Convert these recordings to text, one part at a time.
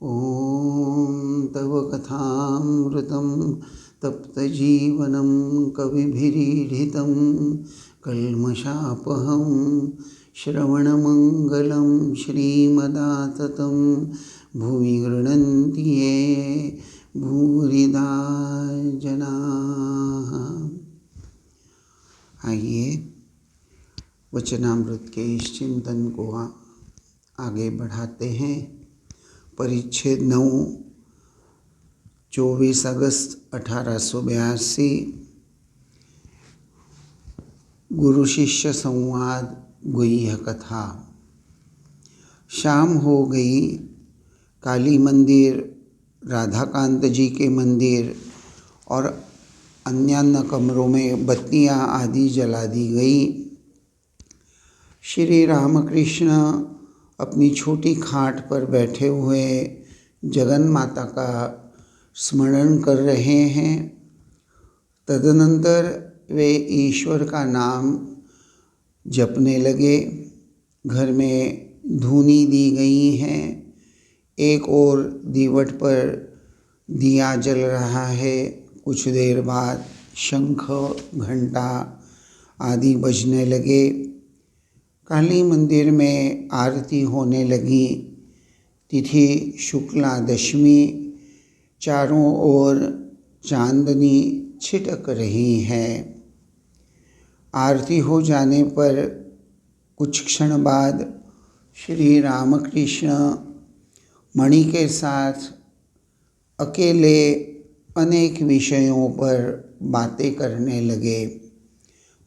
ॐ तव कथामृतं तप्तजीवनं कविभिरीडितं कल्मषापहं श्रवणमङ्गलं श्रीमदाततं भुवि गृह्णन्ति ये भूरिदा जनाः। आइए वचनामृत के इस चिंतन को आगे बढ़ाते हैं। परिच्छेद 9, 24 अगस्त 1882, गुरु शिष्य संवाद गुह्य कथा। शाम हो गई। काली मंदिर, राधाकांत जी के मंदिर और अन्य कमरों में बत्तियां आदि जला दी गई। श्री रामकृष्ण अपनी छोटी खाट पर बैठे हुए जगन माता का स्मरण कर रहे हैं। तदनंतर वे ईश्वर का नाम जपने लगे। घर में धूनी दी गई हैं। एक और दीवट पर दिया जल रहा है। कुछ देर बाद शंख घंटा आदि बजने लगे। काली मंदिर में आरती होने लगी। तिथि शुक्ला दशमी, चारों ओर चांदनी छिटक रही है। आरती हो जाने पर कुछ क्षण बाद श्री रामकृष्ण मणि के साथ अकेले अनेक विषयों पर बातें करने लगे।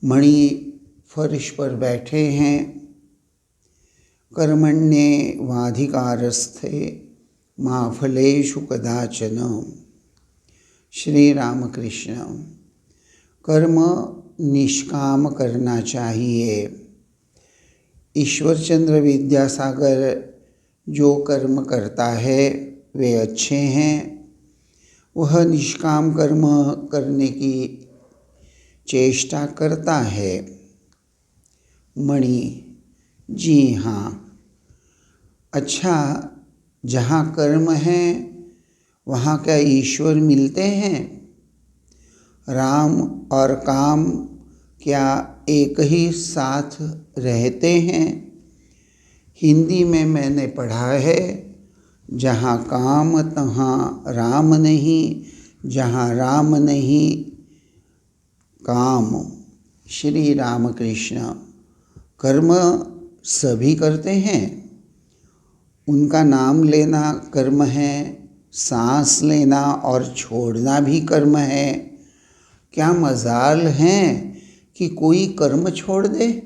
मणि फर्श पर बैठे हैं। कर्मण्ये वाधिकारस्थे मा फलेषु कदाचन। श्री रामकृष्ण, कर्म निष्काम करना चाहिए। ईश्वरचंद्र विद्यासागर जो कर्म करता है वे अच्छे हैं। वह निष्काम कर्म करने की चेष्टा करता है। मणि, जी हाँ। अच्छा, जहाँ कर्म है वहाँ क्या ईश्वर मिलते हैं? राम और काम क्या एक ही साथ रहते हैं? हिंदी में मैंने पढ़ा है, जहाँ काम तहाँ राम नहीं, जहाँ राम नहीं काम। श्री रामकृष्ण, कर्म सभी करते हैं। उनका नाम लेना कर्म है, सांस लेना और छोड़ना भी कर्म है। क्या मजाल है कि कोई कर्म छोड़ दे?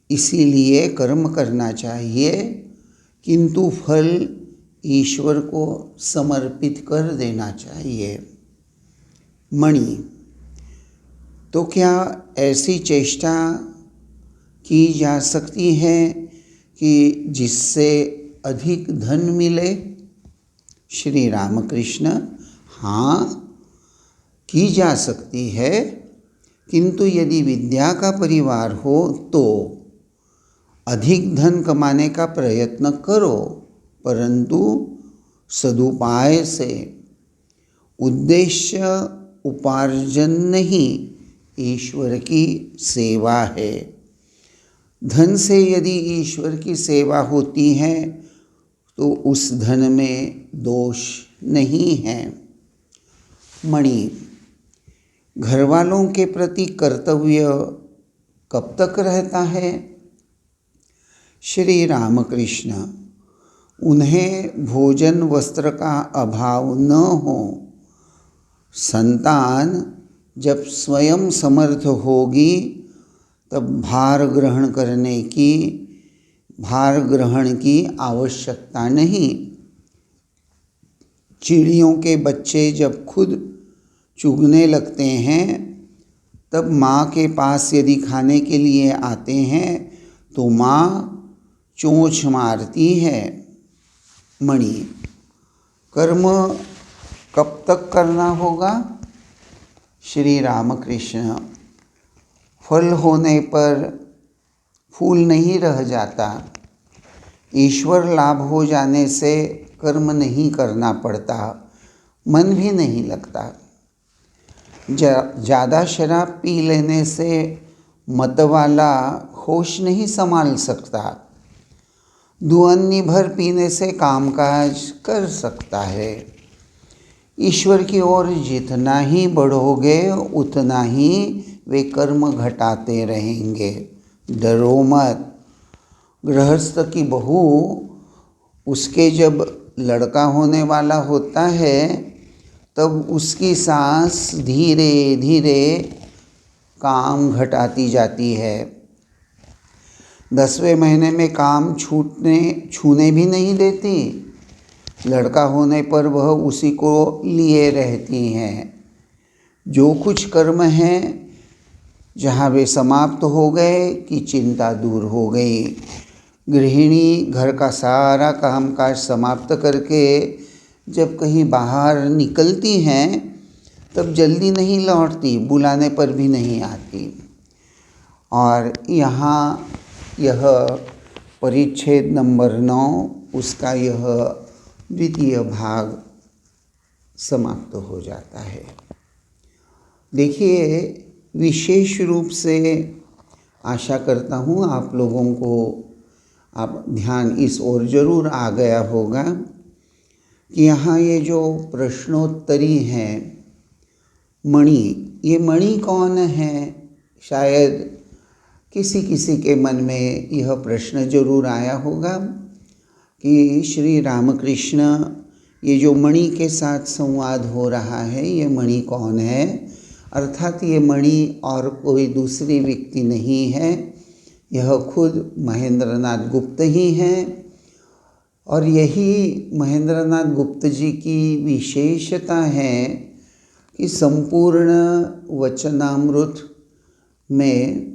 इसीलिए कर्म करना चाहिए, किंतु फल ईश्वर को समर्पित कर देना चाहिए। मणि, तो क्या ऐसी चेष्टा की जा सकती है कि जिससे अधिक धन मिले? श्री रामकृष्ण, हाँ, की जा सकती है, किंतु यदि विद्या का परिवार हो तो अधिक धन कमाने का प्रयत्न करो, परंतु सदुपाय से। उद्देश्य उपार्जन नहीं, ईश्वर की सेवा है। धन से यदि ईश्वर की सेवा होती है तो उस धन में दोष नहीं है। मणि, घर वालों के प्रति कर्तव्य कब तक रहता है? श्री रामकृष्ण, उन्हें भोजन वस्त्र का अभाव न हो। संतान जब स्वयं समर्थ होगी तब भार ग्रहण की आवश्यकता नहीं। चिड़ियों के बच्चे जब खुद चुगने लगते हैं तब माँ के पास यदि खाने के लिए आते हैं तो माँ चोंच मारती है। मणि, कर्म कब तक करना होगा? श्री रामकृष्ण, फल होने पर फूल नहीं रह जाता। ईश्वर लाभ हो जाने से कर्म नहीं करना पड़ता, मन भी नहीं लगता। ज़्यादा शराब पी लेने से मतवाला होश नहीं संभाल सकता। दुअन्नी भर पीने से कामकाज कर सकता है। ईश्वर की ओर जितना ही बढ़ोगे उतना ही वे कर्म घटाते रहेंगे। डरो मत। गृहस्थ की बहू, उसके जब लड़का होने वाला होता है तब उसकी सास धीरे धीरे काम घटाती जाती है। 10वें महीने में काम छूने भी नहीं देती। लड़का होने पर वह उसी को लिए रहती हैं। जो कुछ कर्म हैं जहाँ वे समाप्त हो गए कि चिंता दूर हो गई। गृहिणी घर का सारा कामकाज समाप्त करके जब कहीं बाहर निकलती हैं तब जल्दी नहीं लौटती, बुलाने पर भी नहीं आती। और यहाँ यह परिच्छेद नंबर 9 उसका यह द्वितीय भाग समाप्त हो जाता है। देखिए, विशेष रूप से आशा करता हूँ आप लोगों को आप ध्यान इस ओर जरूर आ गया होगा कि यहाँ ये जो प्रश्नोत्तरी हैं, मणि, ये मणि कौन है? शायद किसी किसी के मन में यह प्रश्न जरूर आया होगा कि श्री रामकृष्ण, ये जो मणि के साथ संवाद हो रहा है, ये मणि कौन है? अर्थात ये मणि और कोई दूसरी व्यक्ति नहीं है, यह खुद महेंद्रनाथ गुप्त ही हैं। और यही महेंद्रनाथ गुप्त जी की विशेषता है कि संपूर्ण वचनामृत में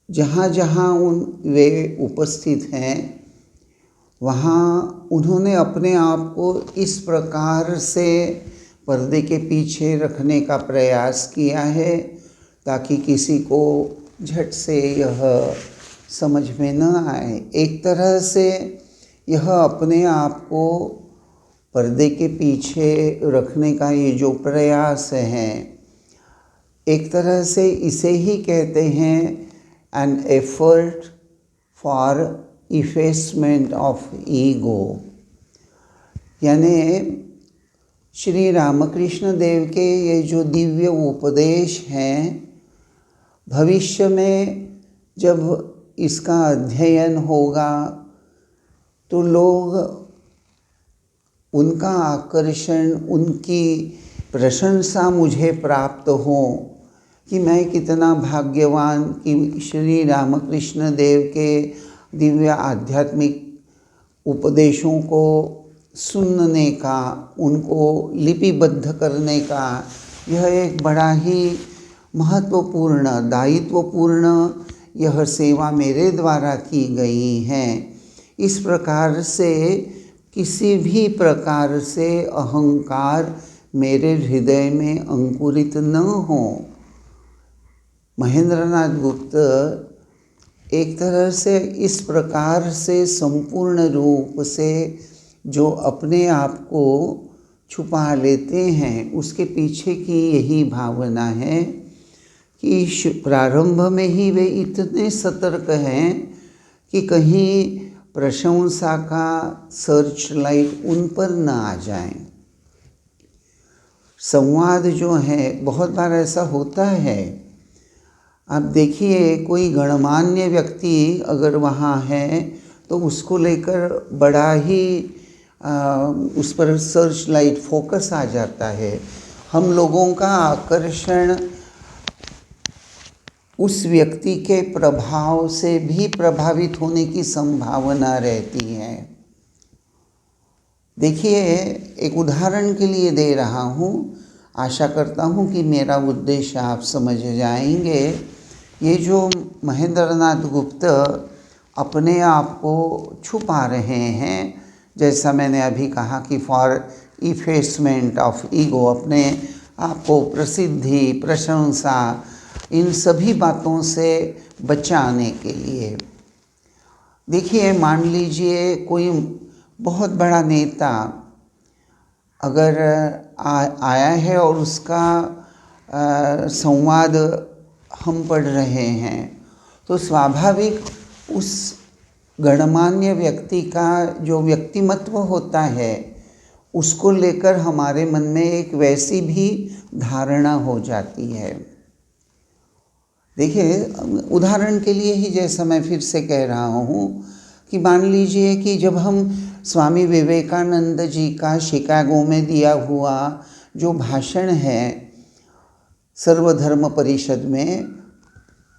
जहाँ जहाँ वे उपस्थित हैं वहाँ उन्होंने अपने आप को इस प्रकार से पर्दे के पीछे रखने का प्रयास किया है ताकि किसी को झट से यह समझ में न आए। एक तरह से यह अपने आप को पर्दे के पीछे रखने का ये जो प्रयास है, एक तरह से इसे ही कहते हैं an effort for effacement of ego। यानी श्री रामकृष्ण देव के ये जो दिव्य उपदेश हैं, भविष्य में जब इसका अध्ययन होगा तो लोग उनका आकर्षण, उनकी प्रशंसा मुझे प्राप्त हो कि मैं कितना भाग्यवान कि श्री रामकृष्ण देव के दिव्य आध्यात्मिक उपदेशों को सुनने का, उनको लिपिबद्ध करने का यह एक बड़ा ही महत्वपूर्ण, दायित्वपूर्ण यह सेवा मेरे द्वारा की गई है। इस प्रकार से किसी भी प्रकार से अहंकार मेरे हृदय में अंकुरित न हो। महेंद्रनाथ गुप्त एक तरह से इस प्रकार से संपूर्ण रूप से जो अपने आप को छुपा लेते हैं, उसके पीछे की यही भावना है कि प्रारंभ में ही वे इतने सतर्क हैं कि कहीं प्रशंसा का सर्च लाइट उन पर न आ जाए। संवाद जो है, बहुत बार ऐसा होता है, आप देखिए कोई गणमान्य व्यक्ति अगर वहाँ है तो उसको लेकर बड़ा ही उस पर सर्च लाइट फोकस आ जाता है। हम लोगों का आकर्षण उस व्यक्ति के प्रभाव से भी प्रभावित होने की संभावना रहती है। देखिए, एक उदाहरण के लिए दे रहा हूँ, आशा करता हूँ कि मेरा उद्देश्य आप समझ जाएंगे। ये जो महेंद्रनाथ गुप्त अपने आप को छुपा रहे हैं, जैसा मैंने अभी कहा कि फॉर इफेसमेंट ऑफ ईगो, अपने आप को प्रसिद्धि, प्रशंसा, इन सभी बातों से बचाने के लिए। देखिए, मान लीजिए कोई बहुत बड़ा नेता अगर आया है और उसका संवाद हम पढ़ रहे हैं तो स्वाभाविक उस गणमान्य व्यक्ति का जो व्यक्तिमत्व होता है उसको लेकर हमारे मन में एक वैसी भी धारणा हो जाती है। देखिए, उदाहरण के लिए ही जैसा मैं फिर से कह रहा हूँ कि मान लीजिए कि जब हम स्वामी विवेकानंद जी का शिकागो में दिया हुआ जो भाषण है सर्वधर्म परिषद में,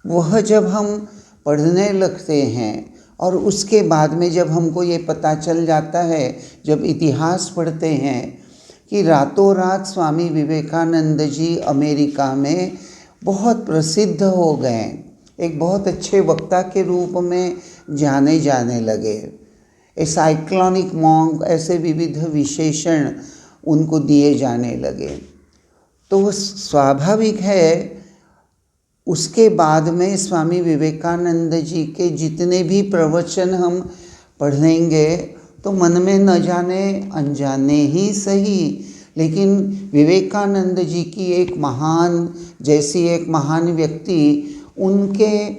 वह जब हम पढ़ने लगते हैं और उसके बाद में जब हमको ये पता चल जाता है, जब इतिहास पढ़ते हैं कि रातों रात स्वामी विवेकानंद जी अमेरिका में बहुत प्रसिद्ध हो गए, एक बहुत अच्छे वक्ता के रूप में जाने जाने लगे, ए साइक्लोनिक मॉन्क, ऐसे विविध विशेषण उनको दिए जाने लगे, तो स्वाभाविक है उसके बाद में स्वामी विवेकानंद जी के जितने भी प्रवचन हम पढ़ेंगे तो मन में न जाने अनजाने ही सही, लेकिन विवेकानंद जी की एक महान व्यक्ति, उनके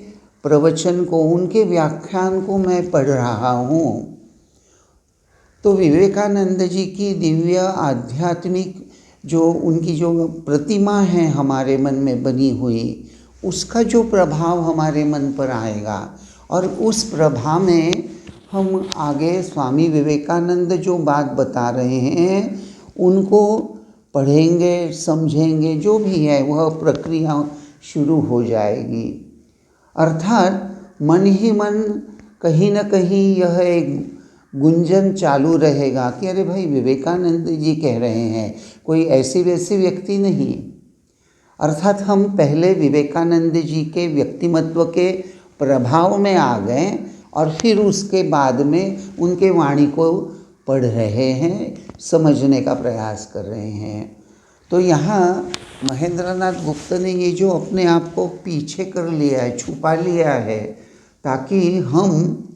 प्रवचन को, उनके व्याख्यान को मैं पढ़ रहा हूँ तो विवेकानंद जी की दिव्य आध्यात्मिक जो उनकी जो प्रतिमा है हमारे मन में बनी हुई, उसका जो प्रभाव हमारे मन पर आएगा और उस प्रभाव में हम आगे स्वामी विवेकानंद जो बात बता रहे हैं उनको पढ़ेंगे, समझेंगे, जो भी है वह प्रक्रिया शुरू हो जाएगी। अर्थात मन ही मन कहीं न कहीं यह एक गुंजन चालू रहेगा कि अरे भाई, विवेकानंद जी कह रहे हैं, कोई ऐसी वैसी व्यक्ति नहीं। अर्थात हम पहले विवेकानंद जी के व्यक्तिमत्व के प्रभाव में आ गए और फिर उसके बाद में उनके वाणी को पढ़ रहे हैं, समझने का प्रयास कर रहे हैं। तो यहाँ महेंद्रनाथ गुप्त ने ये जो अपने आप को पीछे कर लिया है, छुपा लिया है, ताकि हम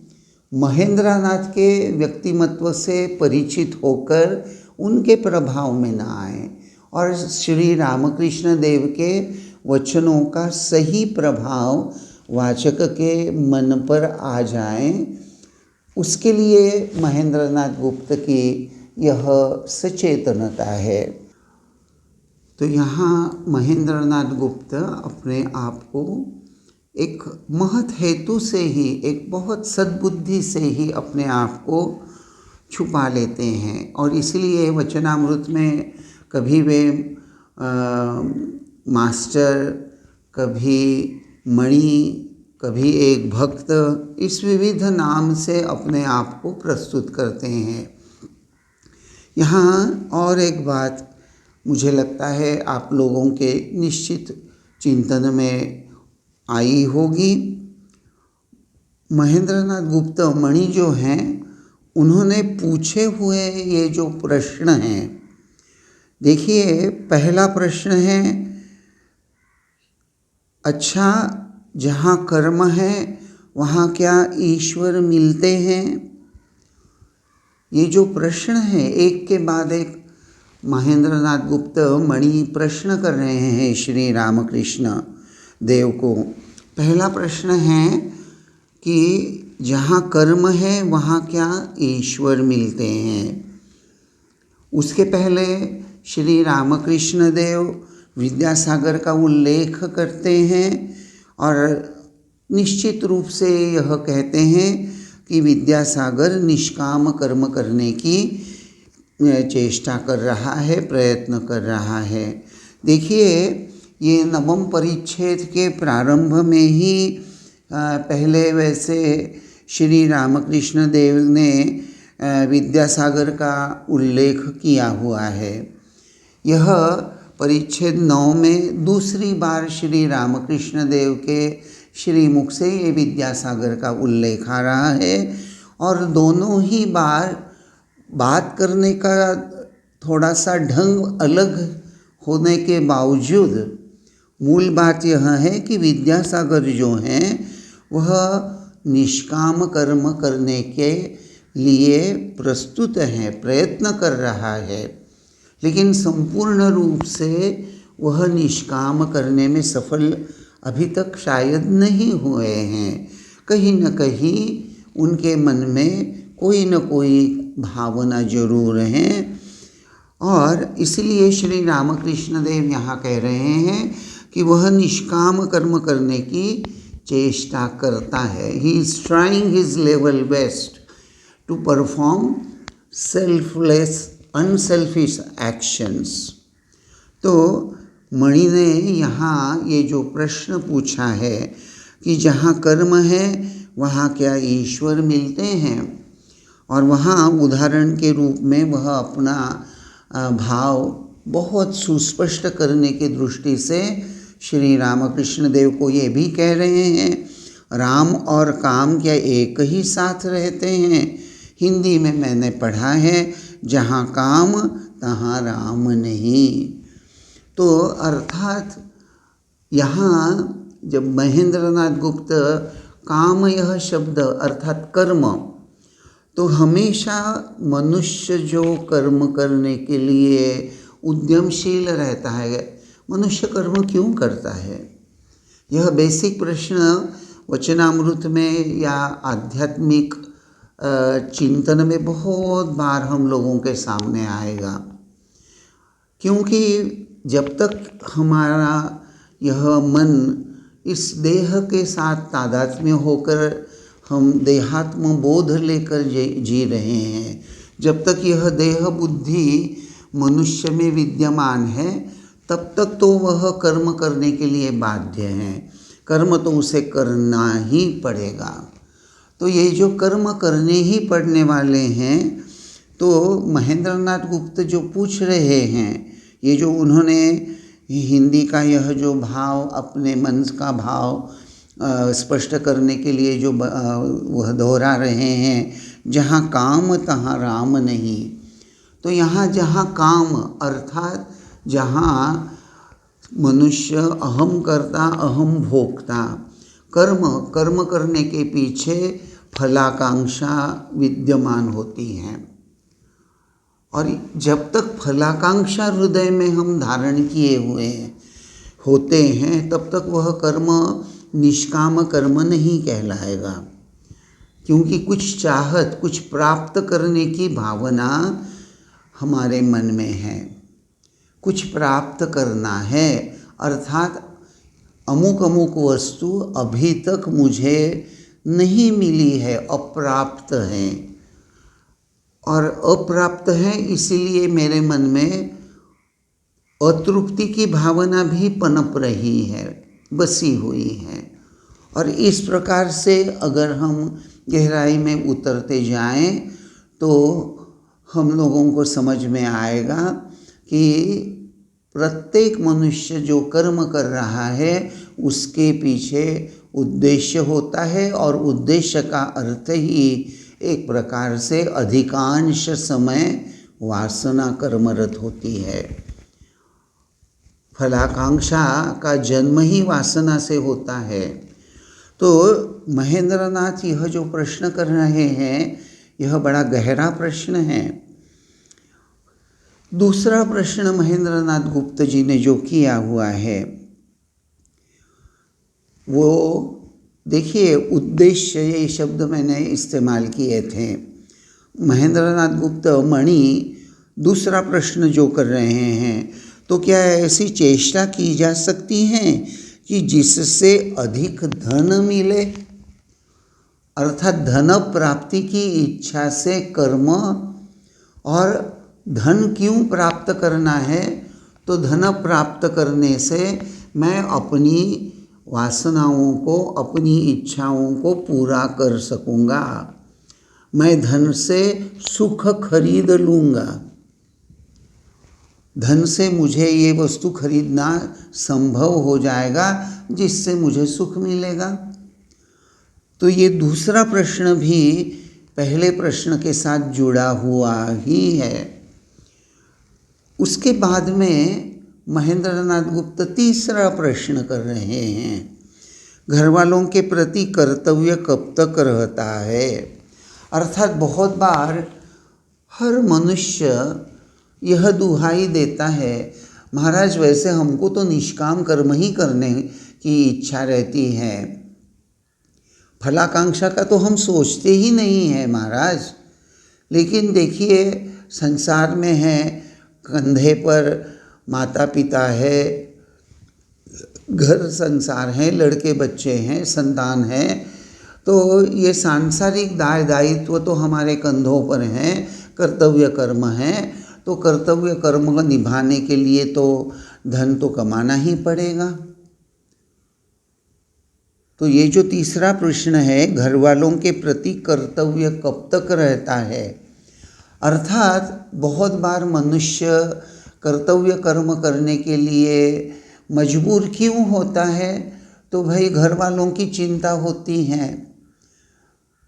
महेंद्रनाथ के व्यक्तिमत्व से परिचित होकर उनके प्रभाव में न आए और श्री रामकृष्ण देव के वचनों का सही प्रभाव वाचक के मन पर आ जाए, उसके लिए महेंद्रनाथ गुप्त की यह सचेतनता है। तो यहाँ महेंद्रनाथ गुप्त अपने आप को एक महत हेतु से ही, एक बहुत सद्बुद्धि से ही अपने आप को छुपा लेते हैं और इसलिए वचनामृत में कभी वे मास्टर, कभी मणि, कभी एक भक्त, इस विविध नाम से अपने आप को प्रस्तुत करते हैं। यहाँ और एक बात मुझे लगता है आप लोगों के निश्चित चिंतन में आई होगी। महेंद्रनाथ गुप्त मणि जो हैं, उन्होंने पूछे हुए ये जो प्रश्न हैं, देखिए पहला प्रश्न है, अच्छा जहाँ कर्म है वहाँ क्या ईश्वर मिलते हैं? ये जो प्रश्न है एक के बाद एक महेंद्रनाथ गुप्त मणि प्रश्न कर रहे हैं श्री रामकृष्ण देव को। पहला प्रश्न है कि जहाँ कर्म है वहाँ क्या ईश्वर मिलते हैं? उसके पहले श्री रामकृष्ण देव विद्यासागर का उल्लेख करते हैं और निश्चित रूप से यह कहते हैं कि विद्यासागर निष्काम कर्म करने की चेष्टा कर रहा है, प्रयत्न कर रहा है। देखिए, ये नवम परिच्छेद के प्रारंभ में ही पहले वैसे श्री रामकृष्ण देव ने विद्यासागर का उल्लेख किया हुआ है। यह परिच्छेद 9 में दूसरी बार श्री रामकृष्ण देव के श्रीमुख से ये विद्यासागर का उल्लेख आ रहा है और दोनों ही बार बात करने का थोड़ा सा ढंग अलग होने के बावजूद मूल बात यह है कि विद्यासागर जो हैं वह निष्काम कर्म करने के लिए प्रस्तुत है, प्रयत्न कर रहा है, लेकिन संपूर्ण रूप से वह निष्काम करने में सफल अभी तक शायद नहीं हुए हैं। कहीं न कहीं उनके मन में कोई न कोई भावना जरूर है, और इसलिए श्री रामकृष्ण देव यहाँ कह रहे हैं कि वह निष्काम कर्म करने की चेष्टा करता है। He is trying his level best to perform selfless unselfish actions. तो मणि ने यहाँ ये जो प्रश्न पूछा है कि जहाँ कर्म है वहाँ क्या ईश्वर मिलते हैं, और वहाँ उदाहरण के रूप में वह अपना भाव बहुत सुस्पष्ट करने की दृष्टि से श्री रामकृष्ण देव को ये भी कह रहे हैं, राम और काम क्या एक ही साथ रहते हैं। हिंदी में मैंने पढ़ा है, जहाँ काम तहाँ राम नहीं। तो अर्थात यहाँ जब महेंद्रनाथ गुप्त काम यह शब्द अर्थात कर्म, तो हमेशा मनुष्य जो कर्म करने के लिए उद्यमशील रहता है, मनुष्य कर्म क्यों करता है? यह बेसिक प्रश्न वचनामृत में या आध्यात्मिक चिंतन में बहुत बार हम लोगों के सामने आएगा, क्योंकि जब तक हमारा यह मन इस देह के साथ तादात्म्य होकर हम देहात्म बोध लेकर जी रहे हैं, जब तक यह देह बुद्धि मनुष्य में विद्यमान है, तब तक तो वह कर्म करने के लिए बाध्य है। कर्म तो उसे करना ही पड़ेगा। तो ये जो कर्म करने ही पड़ने वाले हैं, तो महेंद्रनाथ गुप्त जो पूछ रहे हैं, ये जो उन्होंने हिंदी का यह जो भाव, अपने मन का भाव स्पष्ट करने के लिए जो वह दोहरा रहे हैं, जहाँ काम तहाँ राम नहीं। तो यहाँ जहाँ काम अर्थात जहाँ मनुष्य अहम करता अहम भोगता, कर्म करने के पीछे फलाकांक्षा विद्यमान होती है, और जब तक फलाकांक्षा हृदय में हम धारण किए हुए होते हैं, तब तक वह कर्म निष्काम कर्म नहीं कहलाएगा, क्योंकि कुछ चाहत, कुछ प्राप्त करने की भावना हमारे मन में है। कुछ प्राप्त करना है अर्थात अमुक अमुक वस्तु अभी तक मुझे नहीं मिली है, अप्राप्त है, और अप्राप्त है इसीलिए मेरे मन में अतृप्ति की भावना भी पनप रही है, बसी हुई है। और इस प्रकार से अगर हम गहराई में उतरते जाएं, तो हम लोगों को समझ में आएगा कि प्रत्येक मनुष्य जो कर्म कर रहा है उसके पीछे उद्देश्य होता है, और उद्देश्य का अर्थ ही एक प्रकार से अधिकांश समय वासना कर्मरत होती है। फलाकांक्षा का जन्म ही वासना से होता है। तो महेंद्रनाथ यह जो प्रश्न कर रहे हैं, यह बड़ा गहरा प्रश्न है। दूसरा प्रश्न महेंद्रनाथ गुप्त जी ने जो किया हुआ है, वो देखिए, उद्देश्य ये शब्द मैंने इस्तेमाल किए थे। महेंद्रनाथ गुप्त मणि दूसरा प्रश्न जो कर रहे हैं, तो क्या ऐसी चेष्टा की जा सकती है कि जिससे अधिक धन मिले, अर्थात धन प्राप्ति की इच्छा से कर्म। और धन क्यों प्राप्त करना है? तो धन प्राप्त करने से मैं अपनी वासनाओं को, अपनी इच्छाओं को पूरा कर सकूँगा, मैं धन से सुख खरीद लूँगा, धन से मुझे ये वस्तु खरीदना संभव हो जाएगा जिससे मुझे सुख मिलेगा। तो ये दूसरा प्रश्न भी पहले प्रश्न के साथ जुड़ा हुआ ही है। उसके बाद में महेंद्रनाथ गुप्त तीसरा प्रश्न कर रहे हैं, घर वालों के प्रति कर्तव्य कब तक रहता है? अर्थात बहुत बार हर मनुष्य यह दुहाई देता है, महाराज वैसे हमको तो निष्काम कर्म ही करने की इच्छा रहती है, फलाकांक्षा का तो हम सोचते ही नहीं है महाराज। लेकिन देखिए संसार में है, कंधे पर माता पिता है, घर संसार है, लड़के बच्चे हैं, संतान है, तो ये सांसारिक दायित्व तो हमारे कंधों पर हैं, कर्तव्य कर्म हैं, तो कर्तव्य कर्म को निभाने के लिए तो धन तो कमाना ही पड़ेगा। तो ये जो तीसरा प्रश्न है, घर वालों के प्रति कर्तव्य कब तक रहता है, अर्थात बहुत बार मनुष्य कर्तव्य कर्म करने के लिए मजबूर क्यों होता है, तो भाई घर वालों की चिंता होती है,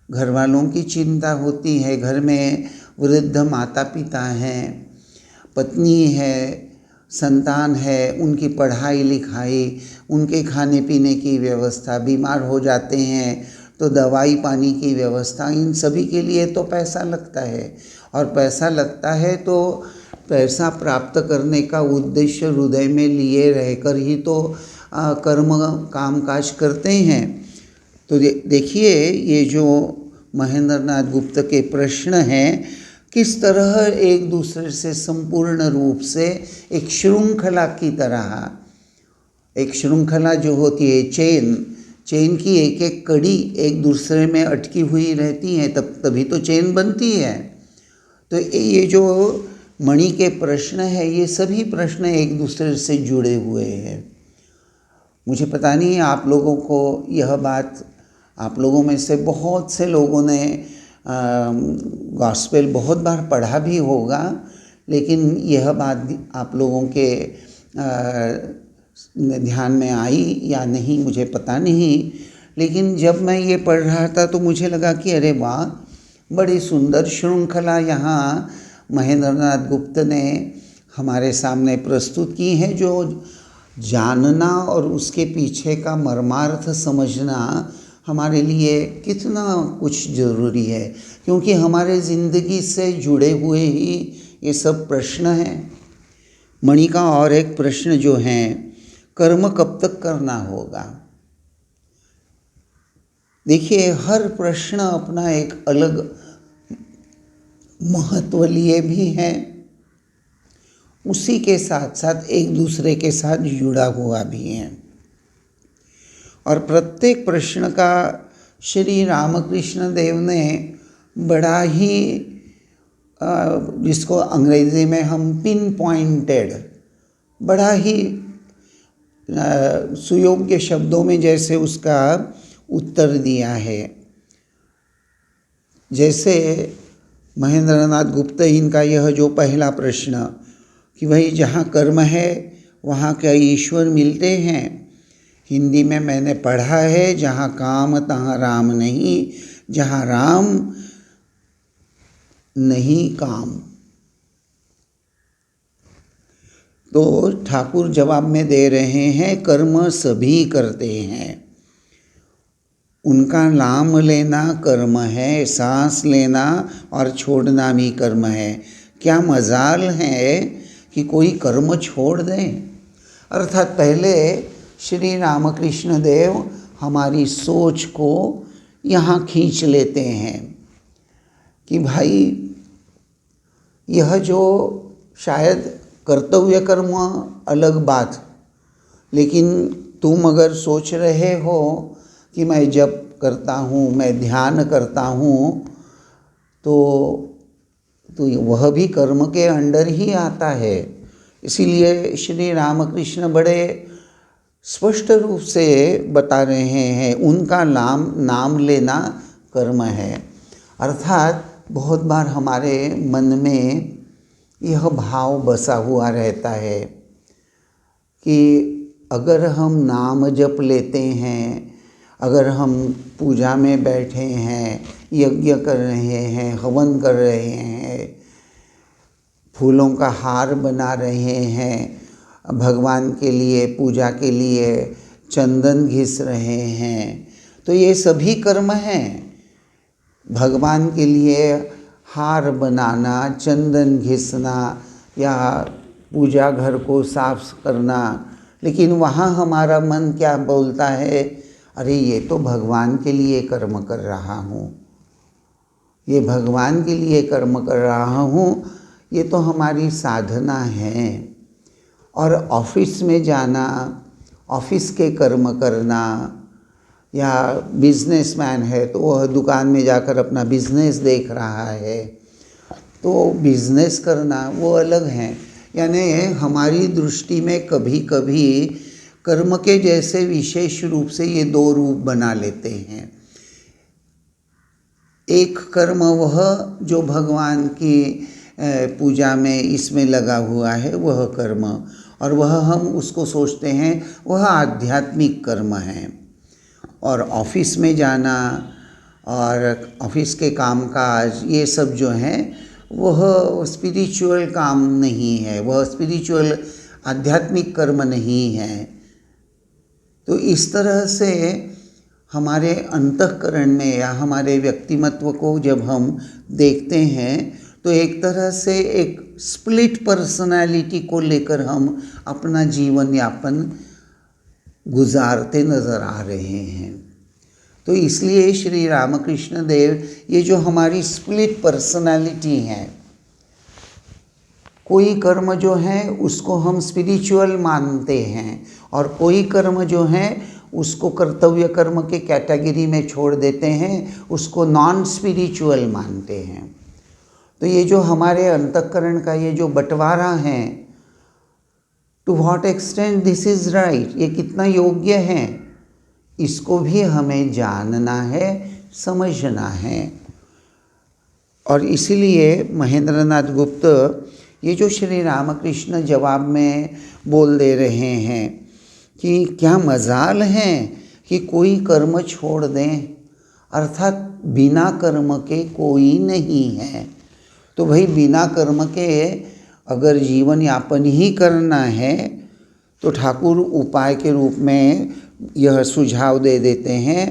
घर वालों की चिंता होती है, घर में वृद्ध माता पिता हैं, पत्नी है, संतान है, उनकी पढ़ाई लिखाई, उनके खाने पीने की व्यवस्था, बीमार हो जाते हैं तो दवाई पानी की व्यवस्था, इन सभी के लिए तो पैसा लगता है। और पैसा लगता है तो पैसा प्राप्त करने का उद्देश्य हृदय में लिए रहकर ही तो कर्म कामकाज करते हैं। तो देखिए ये जो महेंद्र नाथ गुप्त के प्रश्न हैं, किस तरह एक दूसरे से संपूर्ण रूप से एक श्रृंखला की तरह, एक श्रृंखला जो होती है चेन की एक एक कड़ी एक दूसरे में अटकी हुई रहती है, तभी तो चेन बनती है। तो ये जो मणि के प्रश्न है, ये सभी प्रश्न एक दूसरे से जुड़े हुए हैं। मुझे पता नहीं आप लोगों को यह बात, आप लोगों में से बहुत से लोगों ने गॉस्पेल बहुत बार पढ़ा भी होगा, लेकिन यह बात आप लोगों के ध्यान में आई या नहीं मुझे पता नहीं। लेकिन जब मैं ये पढ़ रहा था तो मुझे लगा कि अरे वाह, बड़ी सुंदर श्रृंखला यहाँ महेंद्र नाथ गुप्त ने हमारे सामने प्रस्तुत की है, जो जानना और उसके पीछे का मर्मार्थ समझना हमारे लिए कितना कुछ ज़रूरी है, क्योंकि हमारे ज़िंदगी से जुड़े हुए ही ये सब प्रश्न हैं। मणि का और एक प्रश्न जो है, कर्म कब तक करना होगा। देखिए हर प्रश्न अपना एक अलग महत्व लिए भी है, उसी के साथ साथ एक दूसरे के साथ जुड़ा हुआ भी है। और प्रत्येक प्रश्न का श्री रामकृष्ण देव ने बड़ा ही जिसको अंग्रेजी में हम पिन पॉइंटेड, बड़ा ही सुयोग्य शब्दों में जैसे उसका उत्तर दिया है। जैसे महेंद्र नाथ गुप्त इनका यह जो पहला प्रश्न कि भाई जहाँ कर्म है वहाँ क्या ईश्वर मिलते हैं, हिंदी में मैंने पढ़ा है, जहाँ काम तहाँ राम नहीं, जहाँ राम नहीं काम। तो ठाकुर जवाब में दे रहे हैं, कर्म सभी करते हैं, उनका नाम लेना कर्म है, सांस लेना और छोड़ना भी कर्म है। क्या मजाल है कि कोई कर्म छोड़ दें। अर्थात पहले श्री रामकृष्ण देव हमारी सोच को यहाँ खींच लेते हैं कि भाई यह जो शायद कर्तव्य कर्म अलग बात, लेकिन तुम अगर सोच रहे हो कि मैं जप करता हूँ, मैं ध्यान करता हूँ, तो वह भी कर्म के अंडर ही आता है। इसीलिए श्री रामकृष्ण बड़े स्पष्ट रूप से बता रहे हैं, उनका नाम लेना कर्म है। अर्थात बहुत बार हमारे मन में यह भाव बसा हुआ रहता है कि अगर हम नाम जप लेते हैं, अगर हम पूजा में बैठे हैं, यज्ञ कर रहे हैं, हवन कर रहे हैं, फूलों का हार बना रहे हैं, भगवान के लिए पूजा के लिए चंदन घिस रहे हैं, तो ये सभी कर्म हैं। भगवान के लिए हार बनाना, चंदन घिसना या पूजा घर को साफ करना, लेकिन वहाँ हमारा मन क्या बोलता है, अरे ये तो भगवान के लिए कर्म कर रहा हूँ, ये भगवान के लिए कर्म कर रहा हूँ, ये तो हमारी साधना है। और ऑफिस में जाना, ऑफिस के कर्म करना, या बिजनेसमैन है तो वह दुकान में जाकर अपना बिजनेस देख रहा है, तो बिजनेस करना वो अलग है। यानी हमारी दृष्टि में कभी कभी कर्म के जैसे विशेष रूप से ये दो रूप बना लेते हैं। एक कर्म वह जो भगवान की पूजा में इसमें लगा हुआ है वह कर्म, और वह हम उसको सोचते हैं वह आध्यात्मिक कर्म है। और ऑफिस में जाना और ऑफिस के कामकाज ये सब जो हैं वह स्पिरिचुअल काम नहीं है, वह स्पिरिचुअल आध्यात्मिक कर्म नहीं है। तो इस तरह से हमारे अंतःकरण में या हमारे व्यक्तिमत्व को जब हम देखते हैं तो एक तरह से एक स्प्लिट पर्सनालिटी को लेकर हम अपना जीवन यापन गुजारते नज़र आ रहे हैं। तो इसलिए श्री रामकृष्ण देव ये जो हमारी स्प्लिट पर्सनालिटी है, कोई कर्म जो है उसको हम स्पिरिचुअल मानते हैं और कोई कर्म जो है उसको कर्तव्य कर्म के कैटेगरी में छोड़ देते हैं, उसको नॉन स्पिरिचुअल मानते हैं। तो ये जो हमारे अंतःकरण का ये जो बंटवारा है, to what extent this is right, ये कितना योग्य है, इसको भी हमें जानना है, समझना है। और इसीलिए महेंद्रनाथ गुप्त ये जो श्री रामकृष्ण जवाब में बोल दे रहे हैं कि क्या मजाल है कि कोई कर्म छोड़ दें, अर्थात बिना कर्म के कोई नहीं है। तो भाई बिना कर्म के अगर जीवन यापन ही करना है तो ठाकुर उपाय के रूप में यह सुझाव दे देते हैं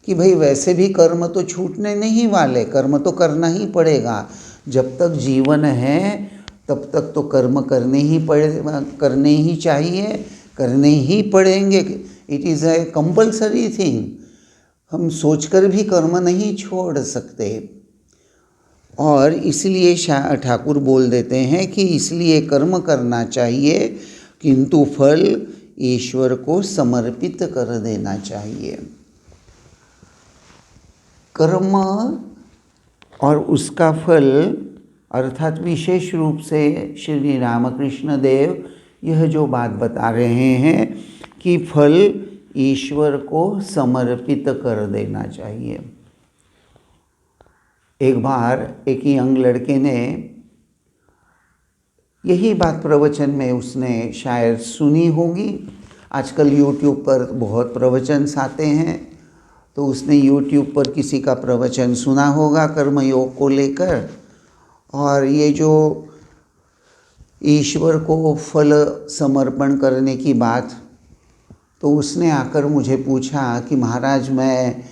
कि भाई वैसे भी कर्म तो छूटने नहीं वाले, कर्म तो करना ही पड़ेगा। जब तक जीवन है तब तक तो कर्म करने ही चाहिए, करने ही पड़ेंगे। It is a compulsory thing, हम सोचकर भी कर्म नहीं छोड़ सकते। और इसलिए ठाकुर बोल देते हैं कि इसलिए कर्म करना चाहिए किंतु फल ईश्वर को समर्पित कर देना चाहिए। कर्म और उसका फल अर्थात विशेष रूप से श्री रामकृष्ण देव यह जो बात बता रहे हैं कि फल ईश्वर को समर्पित कर देना चाहिए। एक बार एक यंग लड़के ने यही बात प्रवचन में उसने शायद सुनी होगी। आजकल YouTube पर बहुत प्रवचन आते हैं, तो उसने YouTube पर किसी का प्रवचन सुना होगा कर्मयोग को लेकर। और ये जो ईश्वर को फल समर्पण करने की बात, तो उसने आकर मुझे पूछा कि महाराज मैं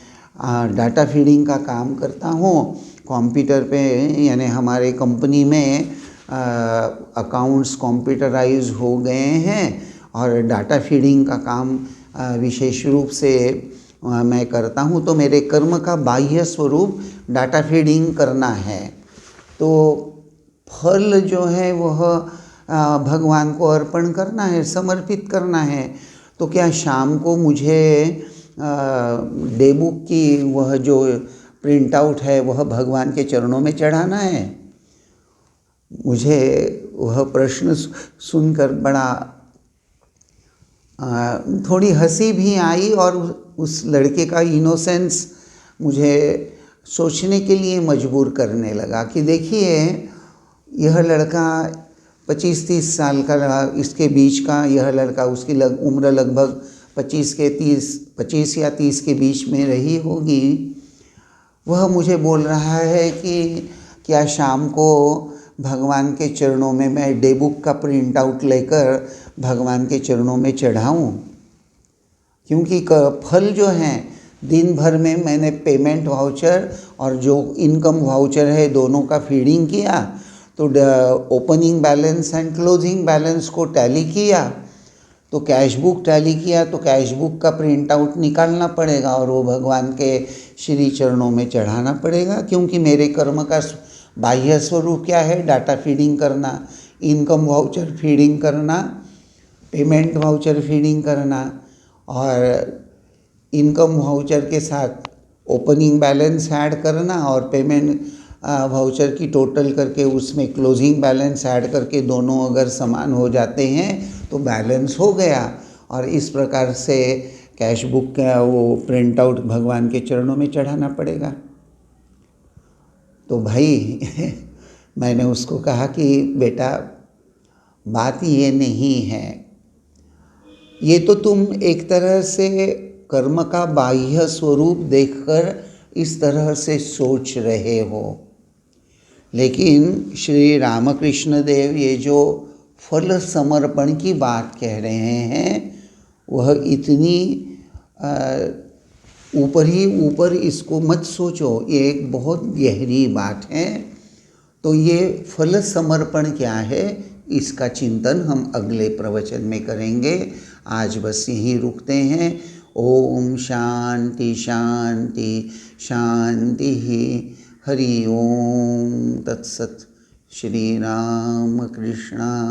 डाटा फीडिंग का काम करता हूँ कंप्यूटर पे, यानी हमारे कंपनी में अकाउंट्स कंप्यूटराइज हो गए हैं और डाटा फीडिंग का काम विशेष रूप से मैं करता हूँ, तो मेरे कर्म का बाह्य स्वरूप डाटा फीडिंग करना है। तो फल जो है वह भगवान को अर्पण करना है, समर्पित करना है। तो क्या शाम को मुझे डे बुक की वह जो प्रिंट आउट है वह भगवान के चरणों में चढ़ाना है? मुझे वह प्रश्न सुनकर बड़ा थोड़ी हंसी भी आई और उस लड़के का इनोसेंस मुझे सोचने के लिए मजबूर करने लगा कि देखिए यह लड़का 25-30 साल का, इसके बीच का यह लड़का, उसकी उम्र लगभग 25 या 30 के बीच में रही होगी। वह मुझे बोल रहा है कि क्या शाम को भगवान के चरणों में मैं डे बुक का प्रिंट आउट लेकर भगवान के चरणों में चढ़ाऊँ, क्योंकि फल जो हैं दिन भर में मैंने पेमेंट वाउचर और जो इनकम वाउचर है दोनों का फीडिंग किया, तो opening balance and closing balance को टैली किया, तो कैश बुक टैली किया, तो कैश बुक का प्रिंट आउट निकालना पड़ेगा और वो भगवान के श्री चरणों में चढ़ाना पड़ेगा, क्योंकि मेरे कर्म का बाह्य स्वरूप क्या है? डाटा फीडिंग करना, इनकम वाउचर फीडिंग करना, पेमेंट वाउचर फीडिंग करना, और इनकम वाउचर के साथ ओपनिंग बैलेंस ऐड करना, और पेमेंट वाउचर की टोटल करके उसमें क्लोजिंग बैलेंस ऐड करके दोनों अगर समान हो जाते हैं तो बैलेंस हो गया। और इस प्रकार से कैश बुक का वो प्रिंट आउट भगवान के चरणों में चढ़ाना पड़ेगा। तो भाई मैंने उसको कहा कि बेटा बात ये नहीं है, ये तो तुम एक तरह से कर्म का बाह्य स्वरूप देखकर इस तरह से सोच रहे हो, लेकिन श्री रामकृष्ण देव ये जो फल समर्पण की बात कह रहे हैं वह इतनी ऊपर ही ऊपर इसको मत सोचो, ये एक बहुत गहरी बात है। तो ये फल समर्पण क्या है, इसका चिंतन हम अगले प्रवचन में करेंगे। आज बस यहीं रुकते हैं। ओम शांति शांति शांति। हरि ओम तत्सत। श्री राम कृष्णार्पणमस्तु।